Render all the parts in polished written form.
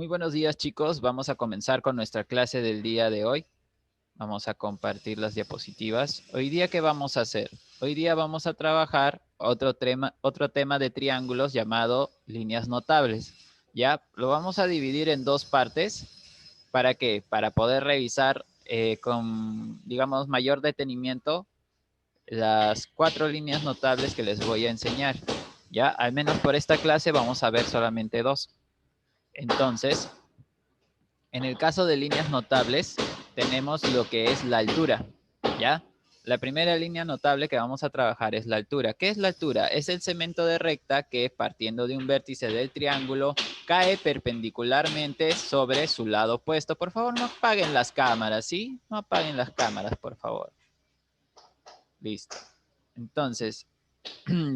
Muy buenos días, chicos. Vamos a comenzar con nuestra clase del día de hoy. Vamos a compartir las diapositivas. Hoy día, ¿qué vamos a hacer? Hoy día vamos a trabajar otro tema de triángulos llamado líneas notables. Ya lo vamos a dividir en dos partes. ¿Para qué? Para poder revisar con, digamos, mayor detenimiento las 4 líneas notables que les voy a enseñar. Ya, al menos por esta clase vamos a ver solamente 2. Entonces, en el caso de líneas notables, tenemos lo que es la altura, ¿ya? La primera línea notable que vamos a trabajar es la altura. ¿Qué es la altura? Es el segmento de recta que, partiendo de un vértice del triángulo, cae perpendicularmente sobre su lado opuesto. Por favor, no apaguen las cámaras, ¿sí? No apaguen las cámaras, por favor. Listo. Entonces,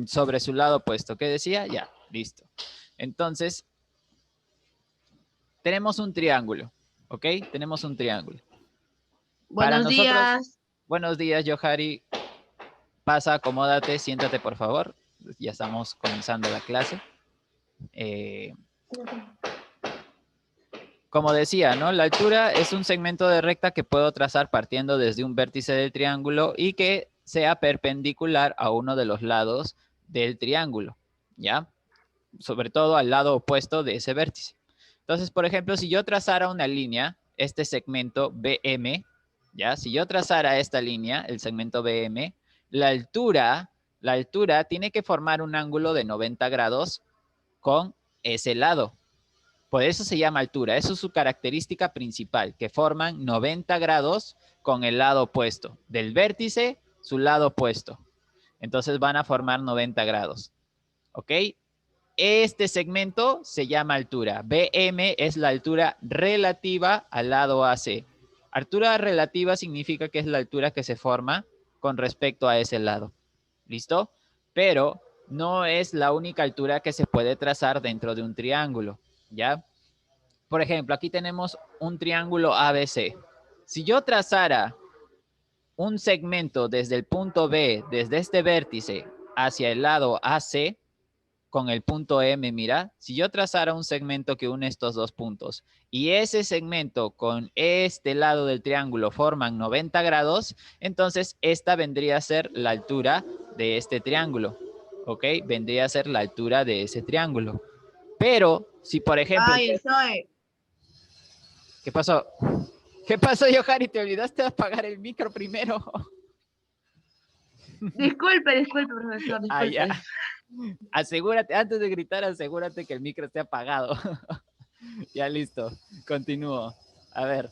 sobre su lado opuesto, ¿qué decía? Ya, listo. Entonces, tenemos un triángulo, ¿ok? Tenemos un triángulo. Para Buenos nosotros, días. buenos días, Johari. Pasa, acomódate, siéntate, por favor. Ya estamos comenzando la clase. Como decía, ¿no? La altura es un segmento de recta que puedo trazar partiendo desde un vértice del triángulo y que sea perpendicular a uno de los lados del triángulo, ¿ya? Sobre todo al lado opuesto de ese vértice. Entonces, por ejemplo, si yo trazara una línea, este segmento BM, ¿ya? Si yo trazara esta línea, el segmento BM, la altura tiene que formar un ángulo de 90 grados con ese lado. Por eso se llama altura. Eso es su característica principal, que forman 90 grados con el lado opuesto. Del vértice, su lado opuesto. Entonces van a formar 90 grados. ¿Ok? Este segmento se llama altura. BM es la altura relativa al lado AC. Altura relativa significa que es la altura que se forma con respecto a ese lado. ¿Listo? Pero no es la única altura que se puede trazar dentro de un triángulo. ¿Ya? Por ejemplo, aquí tenemos un triángulo ABC. Si yo trazara un segmento desde el punto B, desde este vértice, hacia el lado AC, con el punto M, mira, si yo trazara un segmento que une estos dos puntos y ese segmento con este lado del triángulo forman 90 grados, entonces esta vendría a ser la altura de este triángulo, ¿ok? Vendría a ser la altura de ese triángulo. Pero si, por ejemplo, Ay, soy. ¿qué pasó? ¿Qué pasó, Johari? ¿Te olvidaste de apagar el micro primero? Disculpe, profesor, Ah, ya. disculpe. Asegúrate, antes de gritar, asegúrate que el micro esté apagado. Ya listo, continúo. A ver,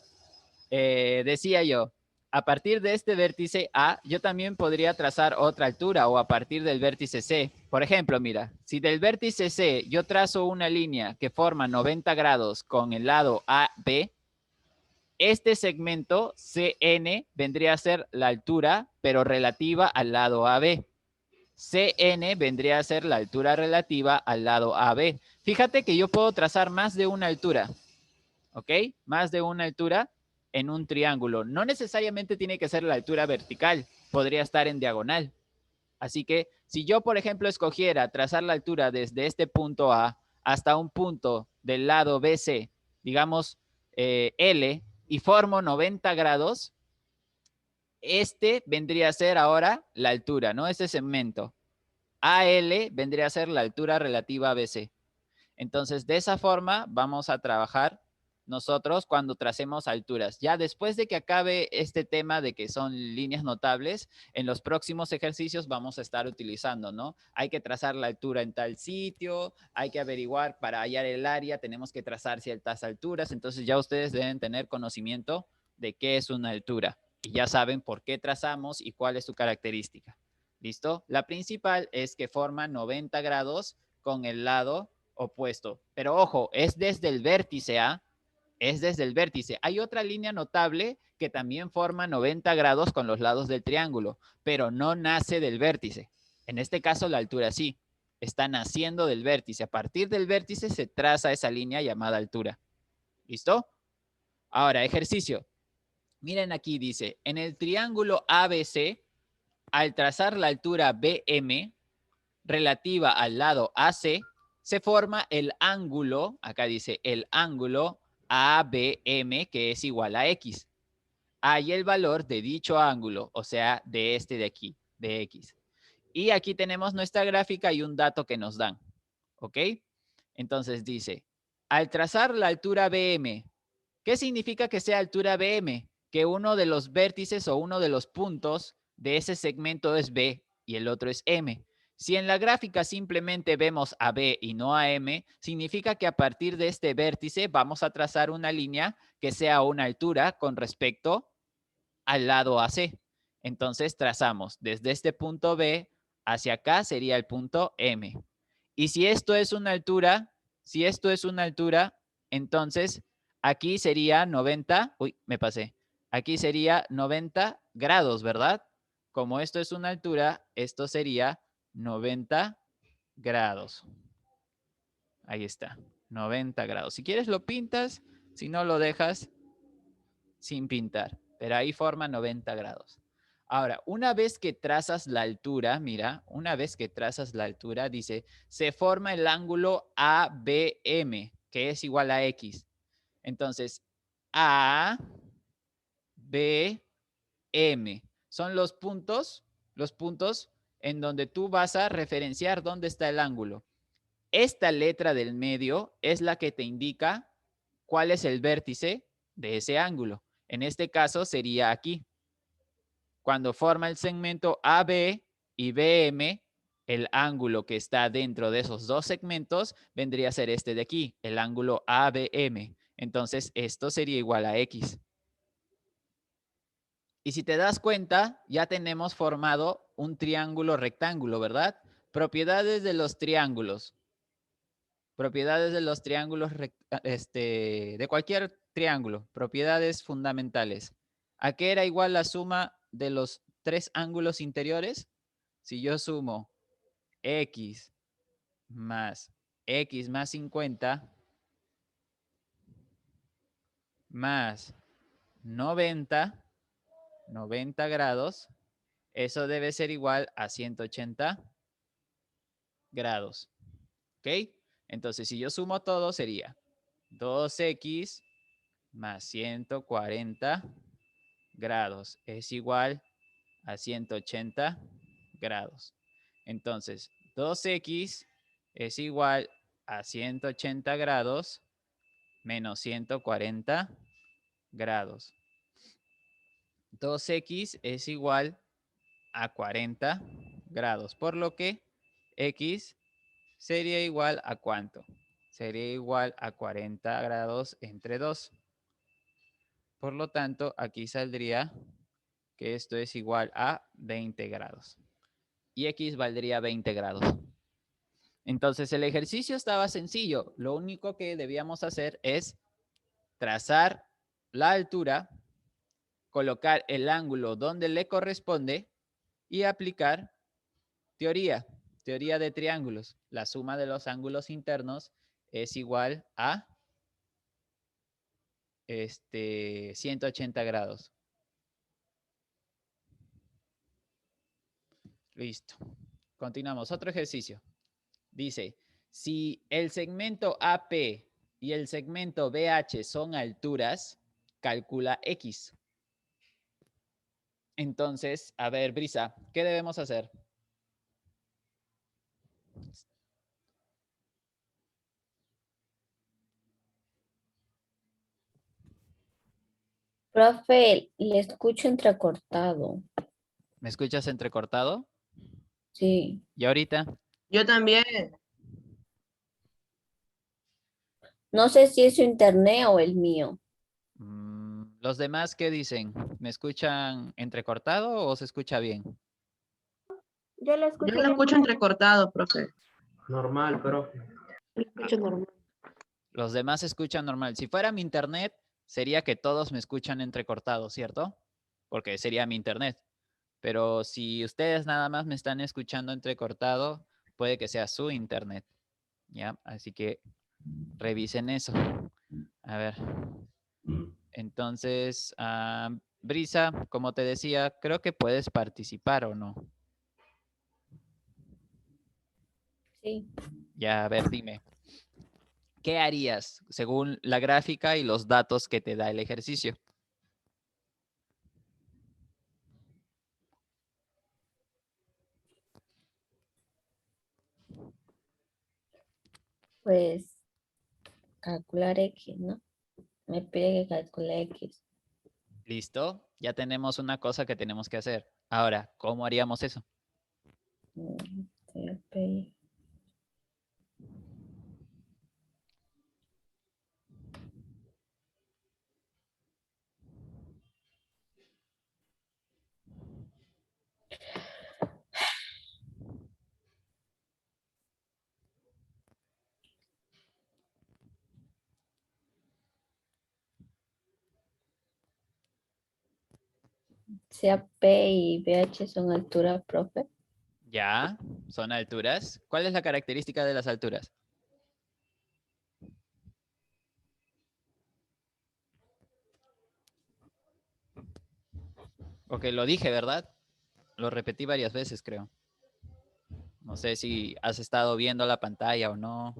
decía yo, a partir de este vértice A, yo también podría trazar otra altura o a partir del vértice C. Por ejemplo, mira, si del vértice C yo trazo una línea que forma 90 grados con el lado AB, este segmento CN vendría a ser la altura, pero relativa al lado AB. CN vendría a ser la altura relativa al lado AB. Fíjate que yo puedo trazar más de una altura, ¿ok? Más de una altura en un triángulo. No necesariamente tiene que ser la altura vertical, podría estar en diagonal. Así que si yo, por ejemplo, escogiera trazar la altura desde este punto A hasta un punto del lado BC, digamos L, y formo 90 grados, este vendría a ser ahora la altura, ¿no? Este segmento. AL vendría a ser la altura relativa a BC. Entonces, de esa forma vamos a trabajar nosotros cuando tracemos alturas. Ya después de que acabe este tema de que son líneas notables, en los próximos ejercicios vamos a estar utilizando, ¿no? Hay que trazar la altura en tal sitio, hay que averiguar para hallar el área, tenemos que trazar ciertas alturas, entonces ya ustedes deben tener conocimiento de qué es una altura y ya saben por qué trazamos y cuál es su característica. ¿Listo? La principal es que forma 90 grados con el lado opuesto. Pero ojo, es desde el vértice A, es desde el vértice. Hay otra línea notable que también forma 90 grados con los lados del triángulo, pero no nace del vértice. En este caso la altura sí, está naciendo del vértice. A partir del vértice se traza esa línea llamada altura. ¿Listo? Ahora, ejercicio. Miren aquí dice, en el triángulo ABC, al trazar la altura BM relativa al lado AC, se forma el ángulo, acá dice el ángulo ABM, que es igual a X. Hay el valor de dicho ángulo, o sea, de este de aquí, de X. Y aquí tenemos nuestra gráfica y un dato que nos dan, ¿ok? Entonces dice, al trazar la altura BM, ¿qué significa que sea altura BM? Que uno de los vértices o uno de los puntos de ese segmento es B y el otro es M. Si en la gráfica simplemente vemos a B y no a M, significa que a partir de este vértice vamos a trazar una línea que sea una altura con respecto al lado AC. Entonces trazamos desde este punto B hacia acá sería el punto M. Y si esto es una altura, entonces aquí sería 90, uy, me pasé. Aquí sería 90 grados, ¿verdad? Como esto es una altura, esto sería 90 grados. Ahí está, 90 grados. Si quieres lo pintas, si no lo dejas sin pintar, pero ahí forma 90 grados. Ahora, una vez que trazas la altura, mira, una vez que trazas la altura, dice, se forma el ángulo ABM, que es igual a X. Entonces, ABM son los puntos en donde tú vas a referenciar dónde está el ángulo. Esta letra del medio es la que te indica cuál es el vértice de ese ángulo. En este caso sería aquí. Cuando forma el segmento AB y BM, el ángulo que está dentro de esos dos segmentos vendría a ser este de aquí, el ángulo ABM. Entonces, esto sería igual a X. Y si te das cuenta, ya tenemos formado un triángulo rectángulo, ¿verdad? Propiedades de los triángulos. Propiedades de los triángulos, de cualquier triángulo. Propiedades fundamentales. ¿A qué era igual la suma de los tres ángulos interiores? Si yo sumo x más 50 más 90 grados, eso debe ser igual a 180 grados. ¿Ok? Entonces, si yo sumo todo, sería 2x más 140 grados es igual a 180 grados. Entonces, 2x es igual a 180 grados menos 140 grados. 2x es igual a 40 grados, por lo que x sería igual a ¿cuánto? Sería igual a 40 grados entre 2. Por lo tanto, aquí saldría que esto es igual a 20 grados. Y x valdría 20 grados. Entonces, el ejercicio estaba sencillo. Lo único que debíamos hacer es trazar la altura, colocar el ángulo donde le corresponde y aplicar teoría de triángulos. La suma de los ángulos internos es igual a 180 grados. Listo. Continuamos. Otro ejercicio. Dice, si el segmento AP y el segmento BH son alturas, calcula X. Entonces, a ver, Brisa, ¿qué debemos hacer? Profe, le escucho entrecortado. ¿Me escuchas entrecortado? Sí. ¿Y ahorita? Yo también. No sé si es su internet o el mío. ¿Los demás qué dicen? ¿Me escuchan entrecortado o se escucha bien? Yo lo Yo escucho lo bien. escucho entrecortado, profe. Normal, profe. Lo escucho normal. Los demás se escuchan normal. Si fuera mi internet, sería que todos me escuchan entrecortado, ¿cierto? Porque sería mi internet. Pero si ustedes nada más me están escuchando entrecortado, puede que sea su internet. ¿Ya? Así que revisen eso. A ver. Entonces, Brisa, como te decía, creo que puedes participar o no. Sí. Ya, a ver, dime. ¿Qué harías según la gráfica y los datos que te da el ejercicio? Pues calcular X, ¿no? Me pide que calcule X. ¿Listo? Ya tenemos una cosa que tenemos que hacer. Ahora, ¿cómo haríamos eso? CP. Sea P y BH son altura, profe. Ya, son alturas. ¿Cuál es la característica de las alturas? Ok, lo dije, ¿verdad? Lo repetí varias veces, creo. No sé si has estado viendo la pantalla o no.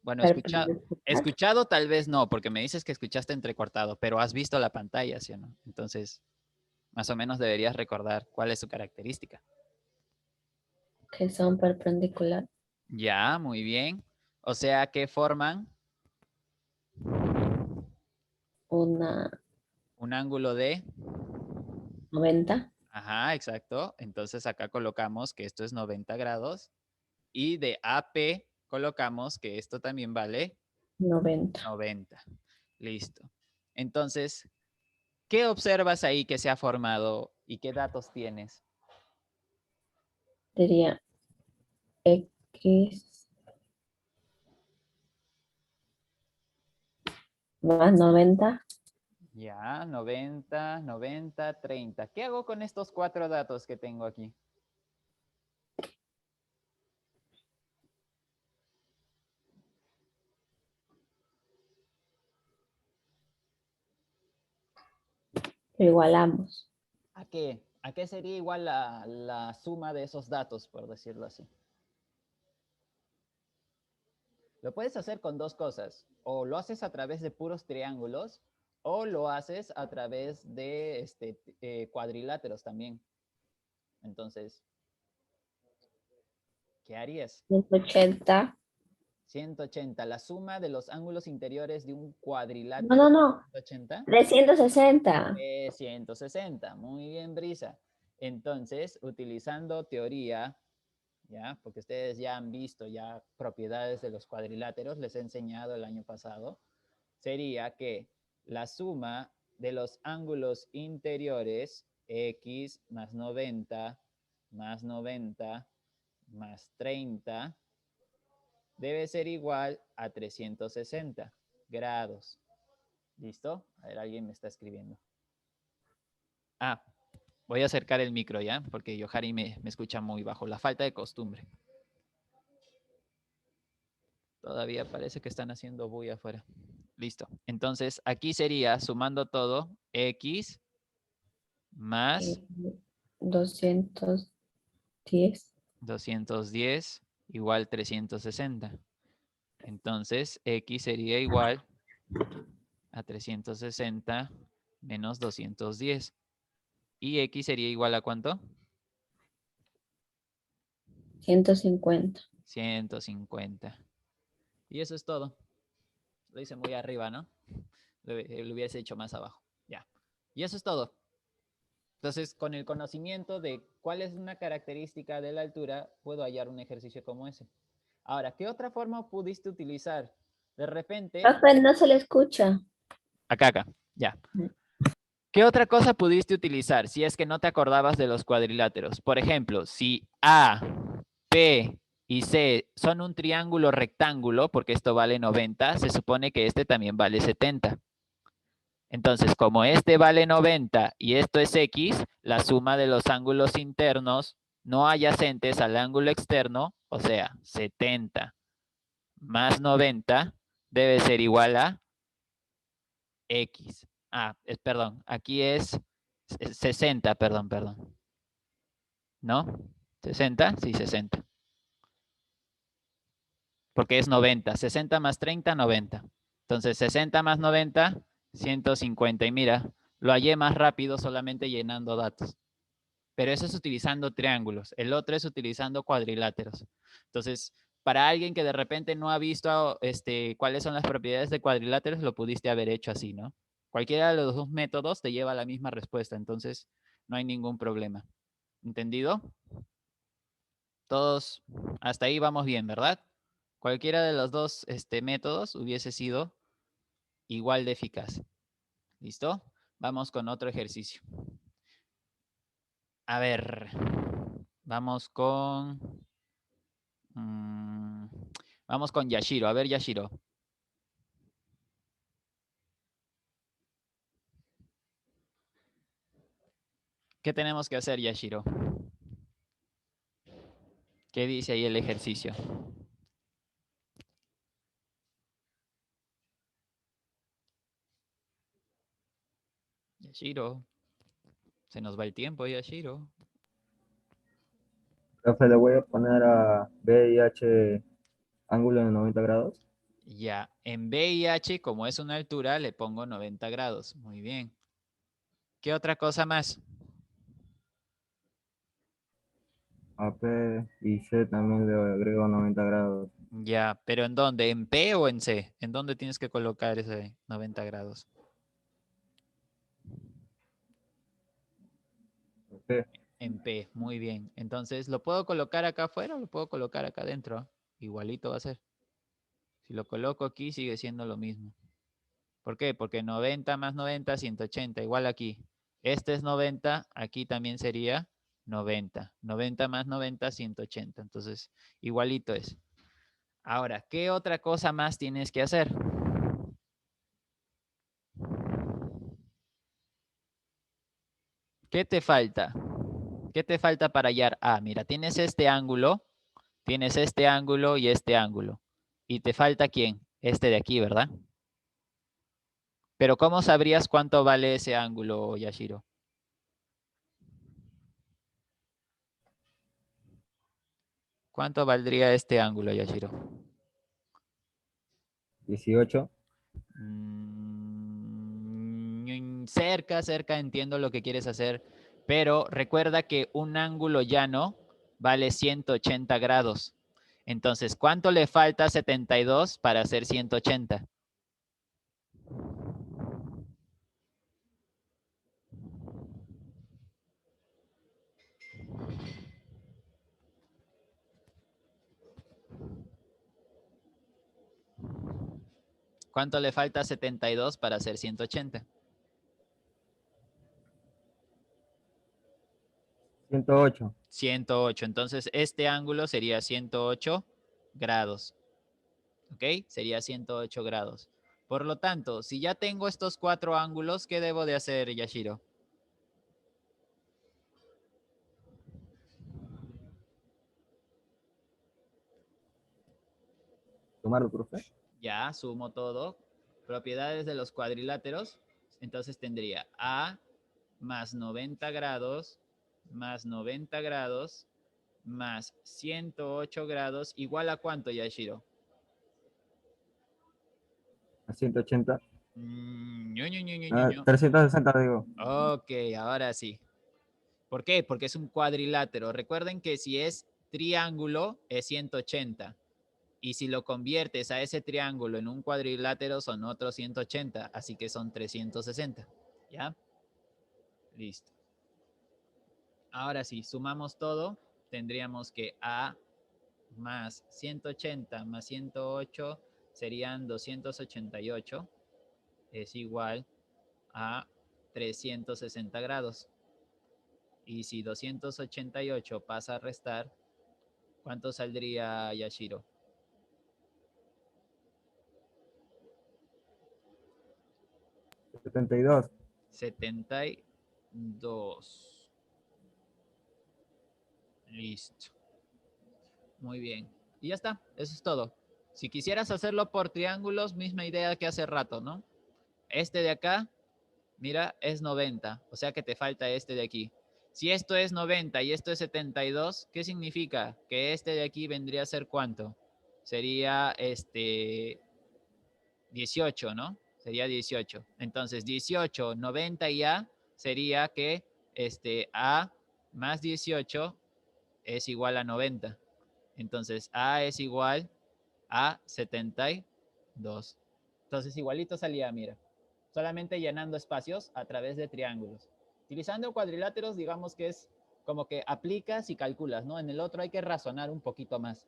Bueno, Perpendicular. escuchado tal vez no, porque me dices que escuchaste entrecortado, pero has visto la pantalla, ¿sí o no? Entonces, más o menos deberías recordar cuál es su característica. Que son perpendicular. Ya, muy bien. O sea, que forman Una un ángulo de... 90. Ajá, exacto. Entonces acá colocamos que esto es 90 grados y de AP colocamos que esto también vale 90. 90. Listo. Entonces, ¿qué observas ahí que se ha formado y qué datos tienes? Sería X más 90. Ya, 90, 90, 30. ¿Qué hago con estos 4 datos que tengo aquí? Lo igualamos. ¿A qué? ¿A qué sería igual la suma de esos datos, por decirlo así? Lo puedes hacer con dos cosas. O lo haces a través de puros triángulos o lo haces a través de cuadriláteros también. Entonces, ¿qué harías? 180. 180, la suma de los ángulos interiores de un No, cuadrilátero. no, no. 180. 360. 160. Muy bien, Brisa. Entonces, utilizando teoría, ¿ya? Porque ustedes ya han visto ya propiedades de los cuadriláteros, les he enseñado el año pasado, sería que la suma de los ángulos interiores, x más 90 más 90 más 30, debe ser igual a 360 grados. ¿Listo? A ver, alguien me está escribiendo. Ah, voy a acercar el micro ya, porque Yohari me escucha muy bajo. La falta de costumbre. Todavía parece que están haciendo bulla afuera. Listo. Entonces, aquí sería, sumando todo, x más 210. 210 igual 360. Entonces, x sería igual a 360 menos 210. ¿Y x sería igual a cuánto? 150. 150. Y eso es todo. Lo hice muy arriba, ¿no? Lo hubiese hecho más abajo. Ya. Y eso es todo. Entonces, con el conocimiento de cuál es una característica de la altura, puedo hallar un ejercicio como ese. Ahora, ¿qué otra forma pudiste utilizar? De repente... Profe, no se le escucha. Acá, ya. ¿Qué otra cosa pudiste utilizar si es que no te acordabas de los cuadriláteros? Por ejemplo, si A, P y C son un triángulo rectángulo, porque esto vale 90, se supone que este también vale 70. Entonces, como este vale 90 y esto es X, la suma de los ángulos internos no adyacentes al ángulo externo, o sea, 70 más 90, debe ser igual a X. Perdón, aquí es 60, perdón. ¿No? ¿60? Sí, 60. porque es 90. 60 más 30, 90. Entonces, 60 más 90, 150. Y mira, lo hallé más rápido solamente llenando datos. Pero eso es utilizando triángulos. El otro es utilizando cuadriláteros. Entonces, para alguien que de repente no ha visto cuáles son las propiedades de cuadriláteros, lo pudiste haber hecho así, ¿no? Cualquiera de los dos métodos te lleva a la misma respuesta. Entonces, no hay ningún problema. ¿Entendido? Todos, hasta ahí vamos bien, ¿verdad? Cualquiera de los dos métodos hubiese sido igual de eficaz. ¿Listo? Vamos con otro ejercicio. A ver, vamos con... vamos con Yashiro. A ver, Yashiro. ¿Qué tenemos que hacer, Yashiro? ¿Qué dice ahí el ejercicio? Yashiro. Se nos va el tiempo, Yashiro. Profe, le voy a poner a B y H ángulo de 90 grados. Ya, en B y H, como es una altura, le pongo 90 grados. Muy bien. ¿Qué otra cosa más? A P y C también le agrego 90 grados. Ya, pero ¿en dónde? ¿En P o en C? ¿En dónde tienes que colocar ese 90 grados? P. En P, muy bien. Entonces, ¿lo puedo colocar acá afuera o lo puedo colocar acá adentro? Igualito va a ser. Si lo coloco aquí, sigue siendo lo mismo. ¿Por qué? Porque 90 más 90, 180. Igual aquí. Este es 90, aquí también sería 90. 90 más 90, 180. Entonces, igualito es. Ahora, ¿qué otra cosa más tienes que hacer? ¿Qué te falta? ¿Qué te falta para hallar A? Mira, tienes este ángulo y este ángulo. ¿Y te falta quién? Este de aquí, ¿verdad? Pero ¿cómo sabrías cuánto vale ese ángulo, Yashiro? ¿Cuánto valdría este ángulo, Yashiro? 18. Cerca, entiendo lo que quieres hacer, pero recuerda que un ángulo llano vale 180 grados. Entonces, ¿cuánto le falta a 72 para hacer 180? ¿Cuánto le falta a 72 para hacer 180? 108. 108. Entonces, este ángulo sería 108 grados. ¿Ok? Sería 108 grados. Por lo tanto, si ya tengo estos cuatro ángulos, ¿qué debo de hacer, Yashiro? ¿Tomarlo, profe? Ya, sumo todo. Propiedades de los cuadriláteros. Entonces tendría A más 90 grados, más 90 grados, más 108 grados, igual a cuánto, Yashiro? A 180. Ñu, ñu, ñu, ñu, ñu, Ah, ñu. 360 digo. Ok, ahora sí. ¿Por qué? Porque es un cuadrilátero. Recuerden que si es triángulo es 180. Y si lo conviertes a ese triángulo en un cuadrilátero son otros 180. Así que son 360. ¿Ya? Listo. Ahora sí, sumamos todo. Tendríamos que A más 180 más 108 serían 288. Es igual a 360 grados. Y si 288 pasa a restar, ¿cuánto saldría, Yashiro? 72. 72. Listo. Muy bien. Y ya está. Eso es todo. Si quisieras hacerlo por triángulos, misma idea que hace rato, ¿no? Este de acá, mira, es 90. O sea que te falta este de aquí. Si esto es 90 y esto es 72, ¿qué significa? Que este de aquí vendría a ser ¿cuánto? sería 18, ¿no? Sería 18. Entonces, 18, 90 y A sería que A más 18 es igual a 90. Entonces, A es igual a 72. Entonces, igualito salía, mira. Solamente llenando espacios a través de triángulos. Utilizando cuadriláteros, digamos que es como que aplicas y calculas, ¿no? En el otro hay que razonar un poquito más.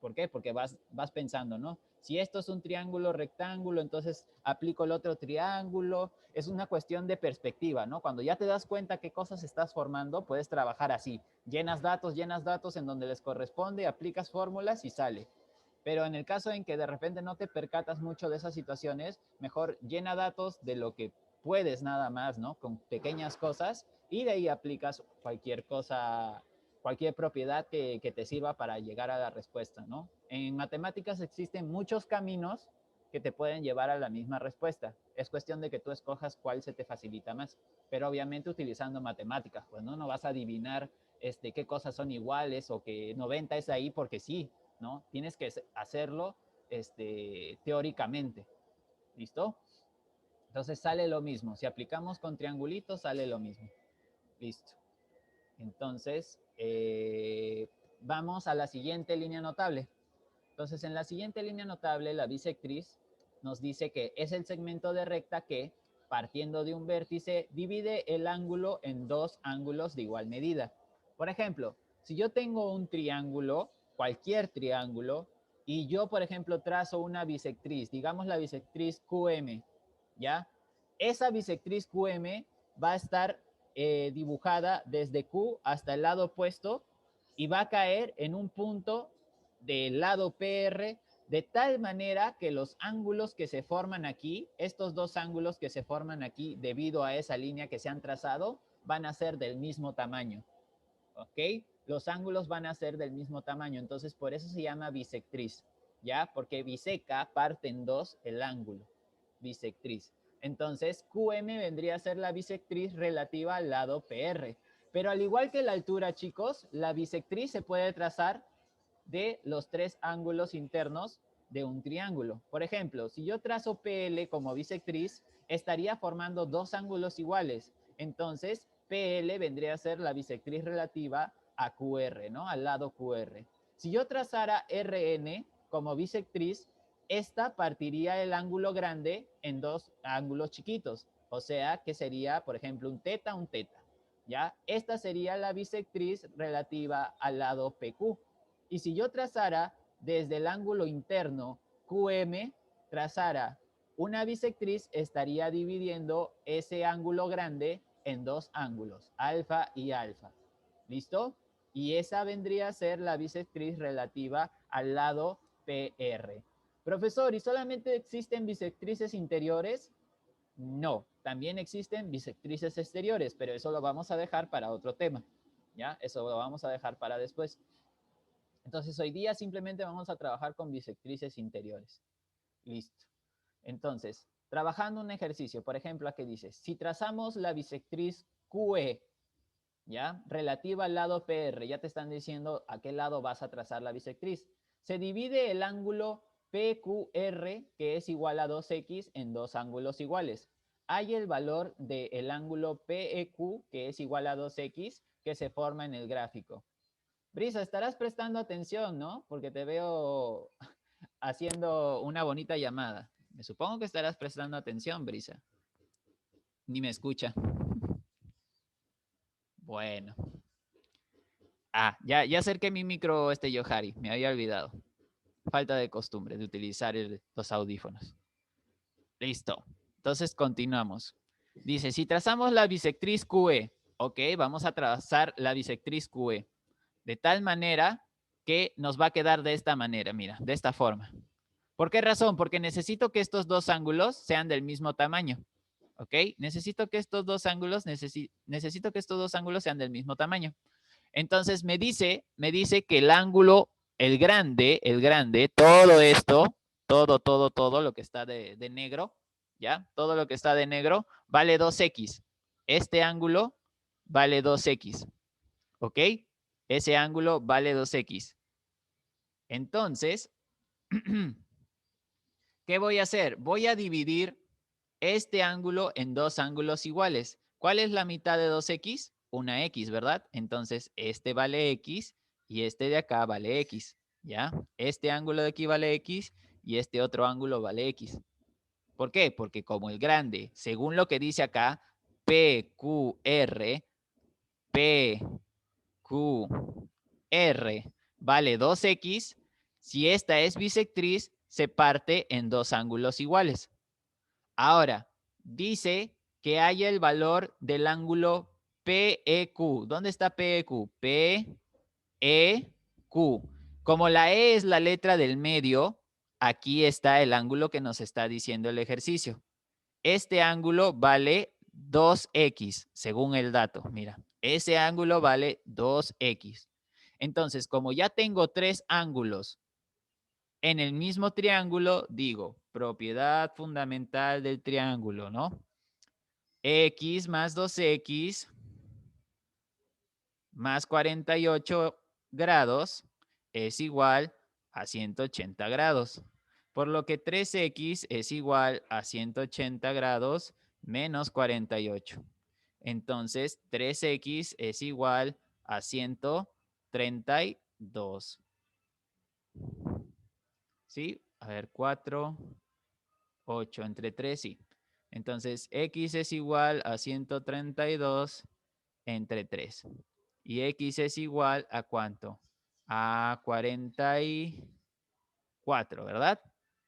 ¿Por qué? Porque vas pensando, ¿no? Si esto es un triángulo rectángulo, entonces aplico el otro triángulo. Es una cuestión de perspectiva, ¿no? Cuando ya te das cuenta qué cosas estás formando, puedes trabajar así. Llenas datos en donde les corresponde, aplicas fórmulas y sale. Pero en el caso en que de repente no te percatas mucho de esas situaciones, mejor llena datos de lo que puedes nada más, ¿no? Con pequeñas cosas y de ahí aplicas cualquier cosa, cualquier propiedad que te sirva para llegar a la respuesta, ¿no? En matemáticas existen muchos caminos que te pueden llevar a la misma respuesta. Es cuestión de que tú escojas cuál se te facilita más, pero obviamente utilizando matemáticas, pues no vas a adivinar qué cosas son iguales o que 90 es ahí porque sí, ¿no? Tienes que hacerlo teóricamente. ¿Listo? Entonces sale lo mismo. Si aplicamos con triangulitos, sale lo mismo. Listo. Entonces, vamos a la siguiente línea notable. Entonces, en la siguiente línea notable, la bisectriz nos dice que es el segmento de recta que, partiendo de un vértice, divide el ángulo en dos ángulos de igual medida. Por ejemplo, si yo tengo un triángulo, cualquier triángulo, y yo, por ejemplo, trazo una bisectriz, digamos la bisectriz QM, ¿ya? Esa bisectriz QM va a estar dibujada desde Q hasta el lado opuesto y va a caer en un punto del lado PR de tal manera que los ángulos que se forman aquí, estos dos ángulos que se forman aquí debido a esa línea que se han trazado, van a ser del mismo tamaño. ¿Ok? Los ángulos van a ser del mismo tamaño, entonces por eso se llama bisectriz, ¿ya? Porque biseca, parte en dos el ángulo, bisectriz. Entonces, QM vendría a ser la bisectriz relativa al lado PR. Pero al igual que la altura, chicos, la bisectriz se puede trazar de los tres ángulos internos de un triángulo. Por ejemplo, si yo trazo PL como bisectriz, estaría formando dos ángulos iguales. Entonces, PL vendría a ser la bisectriz relativa a QR, ¿no? Al lado QR. Si yo trazara RN como bisectriz, esta partiría el ángulo grande en dos ángulos chiquitos. O sea, que sería, por ejemplo, un teta, ¿ya? Esta sería la bisectriz relativa al lado PQ. Y si yo trazara desde el ángulo interno QM, trazara una bisectriz, estaría dividiendo ese ángulo grande en dos ángulos, alfa y alfa. ¿Listo? Y esa vendría a ser la bisectriz relativa al lado PR. Profesor, ¿y solamente existen bisectrices interiores? No, también existen bisectrices exteriores, pero eso lo vamos a dejar para otro tema. ¿Ya? Eso lo vamos a dejar para después. Entonces, hoy día simplemente vamos a trabajar con bisectrices interiores. Listo. Entonces, trabajando un ejercicio, por ejemplo, aquí dice, si trazamos la bisectriz QE, ¿ya? Relativa al lado PR, ya te están diciendo a qué lado vas a trazar la bisectriz. Se divide el ángulo PQR, que es igual a 2X, en dos ángulos iguales. Hay el valor del ángulo PEQ, que es igual a 2X, que se forma en el gráfico. Brisa, estarás prestando atención, ¿no? Porque te veo haciendo una bonita llamada. Me supongo que estarás prestando atención, Brisa. Ni me escucha. Bueno. Ya acerqué mi micro, Yohari. Me había olvidado. Falta de costumbre de utilizar los audífonos. Listo. Entonces continuamos. Dice, si trazamos la bisectriz QE, ok, vamos a trazar la bisectriz QE. De tal manera que nos va a quedar de esta manera, mira, de esta forma. ¿Por qué razón? Porque necesito que estos dos ángulos sean del mismo tamaño. ¿Ok? Necesito que estos dos ángulos sean del mismo tamaño. Entonces me dice que el ángulo, el grande, todo esto, todo lo que está de negro, ¿ya? Todo lo que está de negro vale 2X. Este ángulo vale 2X. ¿Ok? Ese ángulo vale 2X. Entonces, ¿Qué voy a hacer? Voy a dividir este ángulo en dos ángulos iguales. ¿Cuál es la mitad de 2x? Una x, ¿verdad? Entonces, este vale x y este de acá vale x, ¿ya? Este ángulo de aquí vale x y este otro ángulo vale x. ¿Por qué? Porque como el grande, según lo que dice acá, PQR, PQR vale 2x, si esta es bisectriz, se parte en dos ángulos iguales. Ahora, dice que haya el valor del ángulo PEQ. ¿Dónde está PEQ? PEQ. Como la E es la letra del medio, aquí está el ángulo que nos está diciendo el ejercicio. Este ángulo vale 2x, según el dato. Mira, ese ángulo vale 2x. Entonces, como ya tengo tres ángulos en el mismo triángulo, digo, propiedad fundamental del triángulo, ¿no? X más 2x más 48 grados es igual a 180 grados. Por lo que 3x es igual a 180 grados menos 48. Entonces, 3x es igual a 132. ¿Sí? A ver, 4, 8 entre 3, sí. Entonces, x es igual a 132 entre 3. Y x es igual a ¿cuánto? A 44, ¿verdad?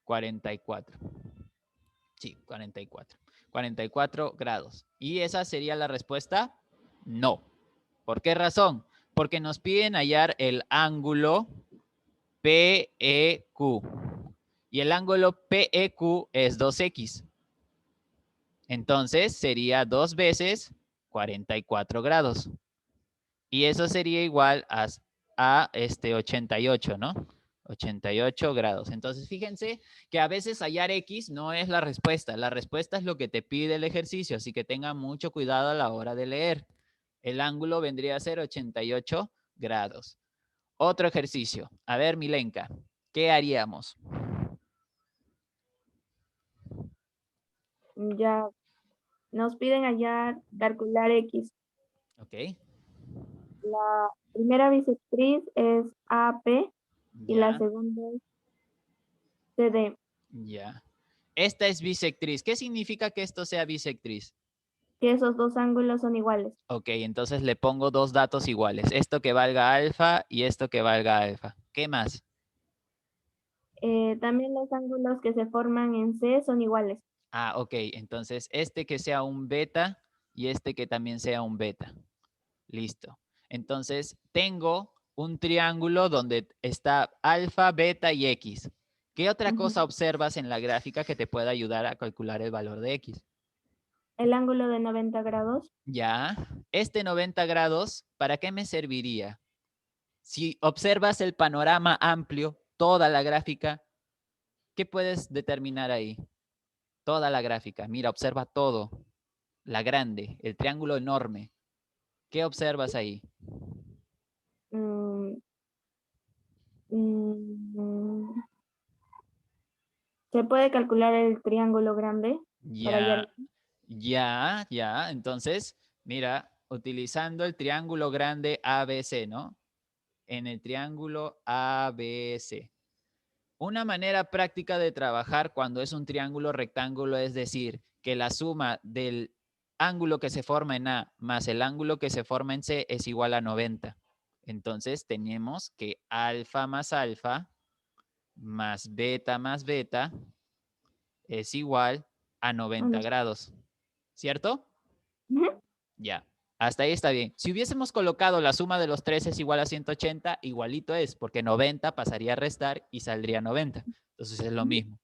44. Sí, 44. 44 grados. ¿Y esa sería la respuesta? No. ¿Por qué razón? Porque nos piden hallar el ángulo PEQ. Y el ángulo PEQ es 2x. Entonces sería 2 veces 44 grados. Y eso sería igual a 88, ¿no? 88 grados. Entonces, fíjense que a veces hallar X no es la respuesta. La respuesta es lo que te pide el ejercicio, así que tengan mucho cuidado a la hora de leer. El ángulo vendría a ser 88 grados. Otro ejercicio. A ver, Milenka, ¿qué haríamos? Ya nos piden calcular X. Ok. La primera bisectriz es AP y la Ya, segunda es CD. ya. Esta es bisectriz. ¿Qué significa que esto sea bisectriz? Que esos dos ángulos son iguales. Ok, entonces le pongo dos datos iguales. Esto que valga alfa y esto que valga alfa. ¿Qué más? También los ángulos que se forman en C son iguales. Ah, ok. Entonces este que sea un beta y este que también sea un beta. Listo. Entonces tengo un triángulo donde está alfa, beta y x. ¿Qué otra cosa observas en la gráfica que te pueda ayudar a calcular el valor de x? El ángulo de 90 grados. Ya. Este 90 grados, ¿para qué me serviría? Si observas el panorama amplio, toda la gráfica, ¿qué puedes determinar ahí? Toda la gráfica. Mira, observa todo. La grande, el triángulo enorme. ¿Qué observas ahí? Mm, mm, ¿Se puede calcular el triángulo grande para hallar? Ya. Entonces, mira, utilizando el triángulo grande ABC, ¿no? En el triángulo ABC. Una manera práctica de trabajar cuando es un triángulo rectángulo es decir, que la suma del ángulo que se forma en A más el ángulo que se forma en C es igual a 90. Entonces tenemos que alfa más beta es igual a 90 grados. ¿Cierto? Ujú. Ya. Hasta ahí está bien. Si hubiésemos colocado la suma de los tres es igual a 180, igualito es, porque 90 pasaría a restar y saldría 90. Entonces es lo mismo.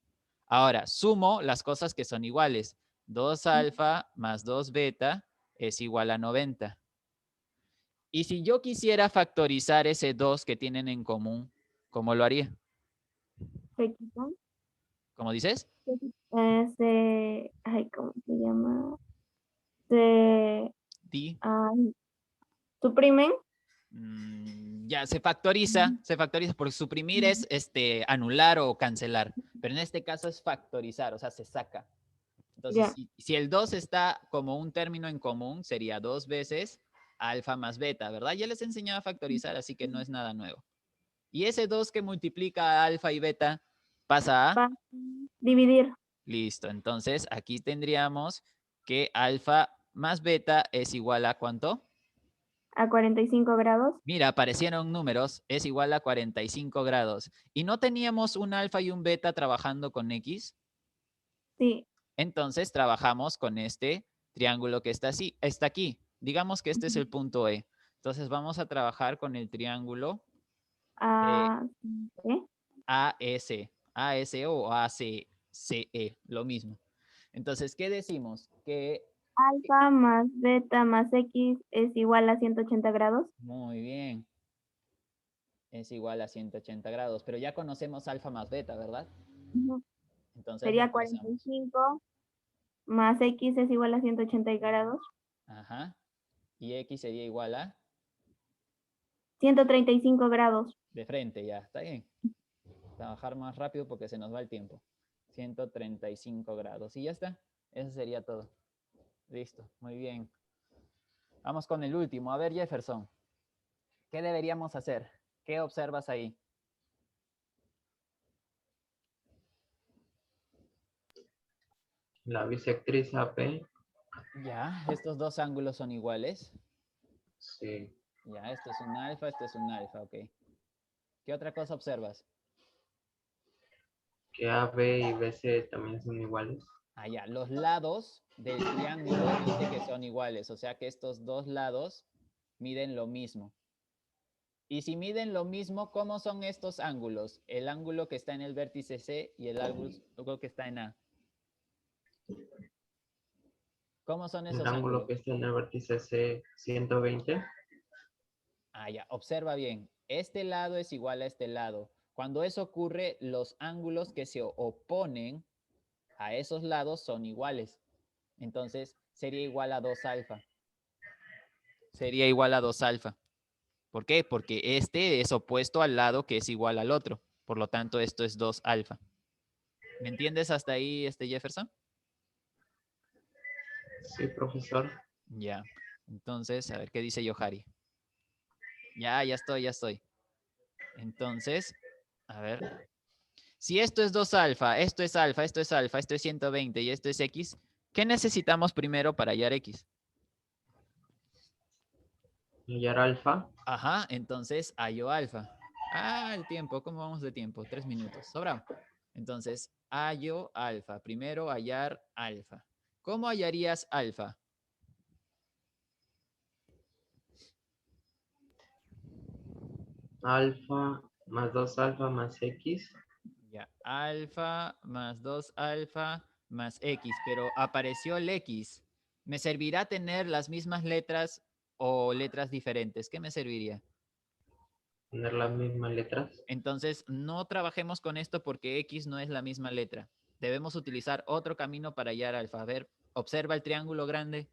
Ahora, sumo las cosas que son iguales. 2 alfa más 2 beta es igual a 90. Y si yo quisiera factorizar ese 2 que tienen en común, ¿cómo lo haría? Se quitan. ¿Cómo dices? Ay, ¿cómo se llama? Se Di. suprimen. Ya se factoriza porque suprimir es anular o cancelar, pero en este caso es factorizar, o sea, se saca. Entonces, Ya. si el 2 está como un término en común, sería 2 veces alfa más beta, ¿verdad? Ya les enseñaba a factorizar, así que no es nada nuevo. Y ese 2 que multiplica a alfa y beta pasa a... Va. Dividir Listo, entonces aquí tendríamos que alfa más beta es igual a ¿cuánto? a 45 grados. Mira, aparecieron números, es igual a 45 grados. ¿Y no teníamos un alfa y un beta trabajando con X? Sí. Entonces trabajamos con este triángulo que está aquí. Digamos que este es el punto E. Entonces vamos a trabajar con el triángulo A, ¿eh? AS o ACE, lo mismo. Entonces, ¿qué decimos? Que Alfa más beta más X es igual a 180 grados. muy bien, es igual a 180 grados, pero ya conocemos alfa más beta, ¿verdad? Ujú. Entonces Sería reemplazamos. 45 más X es igual a 180 grados. Ajá. Y X sería igual a 135 grados. de frente, ya, está bien. Trabajar más rápido porque se nos va el tiempo. 135 grados. Y ya está. Eso sería todo. Listo, muy bien. Vamos con el último. A ver, Jefferson, ¿qué deberíamos hacer? ¿Qué observas ahí? La bisectriz AP. Ya, estos dos ángulos son iguales. Sí. Ya, esto es un alfa, esto es un alfa, ok. ¿Qué otra cosa observas? Que AB y BC también son iguales. Ah, ya, los lados del triángulo dice que son iguales, o sea que estos dos lados miden lo mismo. Y si miden lo mismo, ¿cómo son estos ángulos? El ángulo que está en el vértice C y el ángulo que está en A. ¿Cómo son El esos ángulo ángulos? que está en el vértice C, 120. Ah, ya, observa bien. Este lado es igual a este lado. Cuando eso ocurre, los ángulos que se oponen a esos lados son iguales. Entonces, sería igual a 2 alfa. Sería igual a 2 alfa. ¿Por qué? Porque este es opuesto al lado que es igual al otro. Por lo tanto, esto es 2 alfa. ¿Me entiendes hasta ahí, Jefferson? Sí, profesor. Ya. Entonces, a ver qué dice Yohari. Ya estoy. Entonces, a ver. Si esto es 2 alfa, esto es alfa, esto es alfa, esto es 120 y esto es X, ¿qué necesitamos primero para hallar X? Hallar alfa. Ajá, entonces hallo alfa. Ah, el tiempo, ¿cómo vamos de tiempo? 3 minutos, sobrado. Entonces, hallo alfa. Primero hallar alfa. ¿Cómo hallarías alfa? Alfa más 2 alfa más X. Ya, alfa más 2 alfa más X, pero apareció el X. ¿Me servirá tener las mismas letras o letras diferentes? ¿Qué me serviría? Tener las mismas letras. Entonces, no trabajemos con esto porque X no es la misma letra. Debemos utilizar otro camino para hallar alfa. A ver, observa el triángulo grande.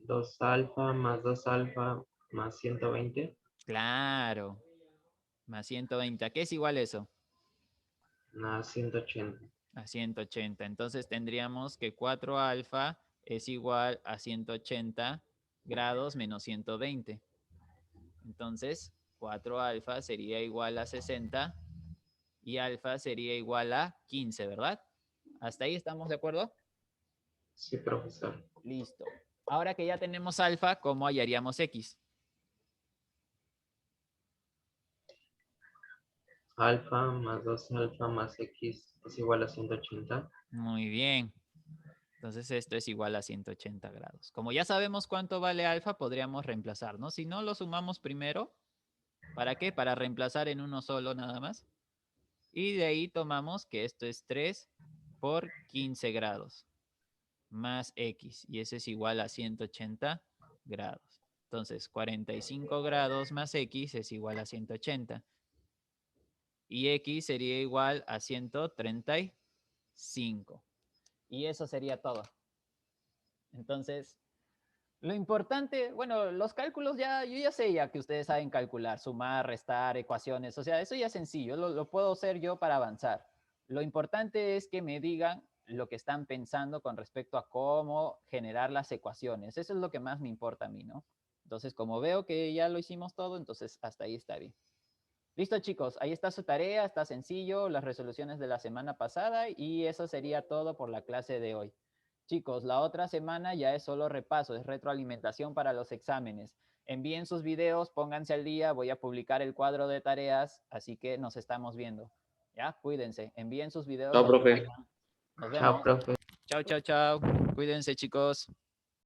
2 alfa más 2 alfa más 120. Claro, más 120. ¿A qué es igual eso? Más 180. A 180. Entonces tendríamos que 4 alfa es igual a 180 grados menos 120. Entonces, 4 alfa sería igual a 60 y alfa sería igual a 15, ¿verdad? ¿Hasta ahí estamos de acuerdo? Sí, profesor. Listo. Ahora que ya tenemos alfa, ¿cómo hallaríamos X? Alfa más 2 alfa más X es igual a 180. Muy bien. Entonces esto es igual a 180 grados. Como ya sabemos cuánto vale alfa, podríamos reemplazar, ¿no? Si no, lo sumamos primero. ¿Para qué? Para reemplazar en uno solo nada más. Y de ahí tomamos que esto es 3 por 15 grados más X. Y eso es igual a 180 grados. Entonces, 45 grados más X es igual a 180. Y X sería igual a 135. Y eso sería todo. Entonces, lo importante, bueno, los cálculos ya, yo ya sé ya que ustedes saben calcular, sumar, restar, ecuaciones, o sea, eso ya es sencillo, lo puedo hacer yo para avanzar. Lo importante es que me digan lo que están pensando con respecto a cómo generar las ecuaciones. Eso es lo que más me importa a mí, ¿no? Entonces, como veo que ya lo hicimos todo, entonces hasta ahí está bien. Listo, chicos, ahí está su tarea, está sencillo, las resoluciones de la semana pasada y eso sería todo por la clase de hoy. Chicos, la otra semana ya es solo repaso, es retroalimentación para los exámenes. Envíen sus videos, pónganse al día, voy a publicar el cuadro de tareas, así que nos estamos viendo. Ya, cuídense, envíen sus videos. Chao, profe. Nos Chao, vemos. profe. Chao, chao, chao. Cuídense, chicos.